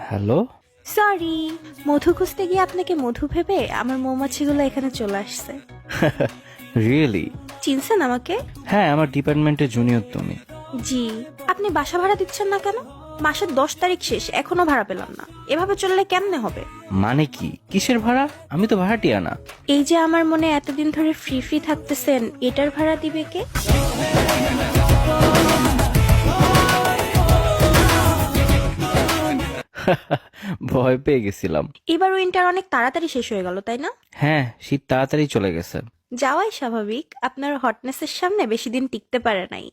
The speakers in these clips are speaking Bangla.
হ্যালো। সরি, মধু খুঁজতে গিয়ে আপনাকে মধু ভেবে আমার মৌমাছিগুলো এখানে চলে আসছে। রিয়েলি? চিনছেন আমাকে? হ্যাঁ, আমার ডিপার্টমেন্টের জুনিয়র তুমি। জি। আপনি বাসা ভাড়া দিচ্ছেন না কেন? মাসের 10 তারিখ শেষ, এখনো ভাড়া পেলাম না। এভাবে চললে কেমনে হবে? মানে কি? কিসের ভাড়া? আমি তো ভাড়াটিয়া না। এই যে আমার মনে এতদিন ধরে ফ্রি ফ্রি থাকতেছেন, এটার ভাড়া দিবে কে? ভয় পেয়ে গেছিলাম। এবার উইন্টার অনেক তাড়াতাড়ি শেষ হয়ে গেল, তাই না? হ্যাঁ, শীত তাড়াতাড়ি চলে গেছে। যাওয়াই স্বাভাবিক, আপনার হটনেসের সামনে বেশি দিন টিকতে পারে নাই।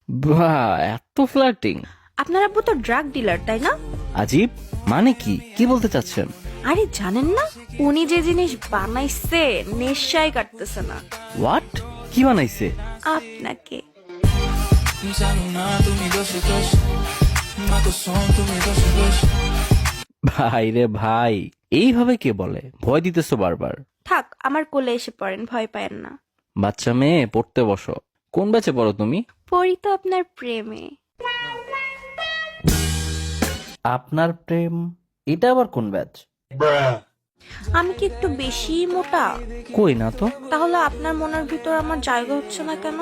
বাহ, এত ফ্লার্টিং! আপনার আব্বু তো ড্রাগ ডিলার, তাই না? আজীব! মানে কি? কি বলতে চাচ্ছেন? আরে জানেন না, উনি যে জিনিস বানাইছে নেশায় কাটতেছে না। হোয়াট? কি বানাইছে? আপনাকে। ভাই রে ভাই, এইভাবে কে বলে? ভয় দিতেছো বারবার। থাক, আমার কোলে এসে পড়েন, ভয় পায়েন না। বাচ্চা মেয়ে, পড়তে বসো। কোন ব্যাচে পড়ো তুমি? পড়ি তো আপনার প্রেমে। আপনার প্রেম? এটা আবার কোন ব্যাচ? আমি কি একটু বেশি মোটা? কই না তো। তাহলে আপনার মনের ভিতর আমার জায়গা হচ্ছে না কেন?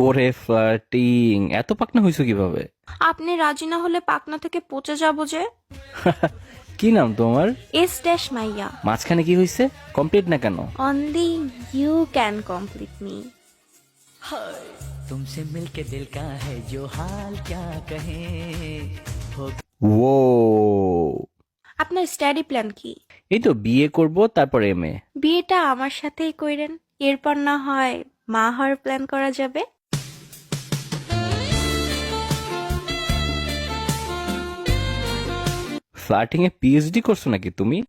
ওরে ফ্লার্টিং! এত পাকনা হইছো কিভাবে? আপনি রাজি না হলে পাকনা থেকে পচে যাবো যে। কি নাম তোমার? এস ড্যাশ মাইয়া। মাঝখানে কি হইছে? কমপ্লিট না কেন? Only you can complete me. तुमसे मिलके दिल का है जो हाल क्या कहे हो ও, আপনার স্টাডি প্ল্যান কি? এই তো বিয়ে করব, তারপর এমএ। বিয়েটা আমার সাথেই কইরেন, এরপর না হয় মা হওয়ার প্ল্যান করা যাবে। ফ্লার্টিং এ পিএইচডি করছো নাকি তুমি?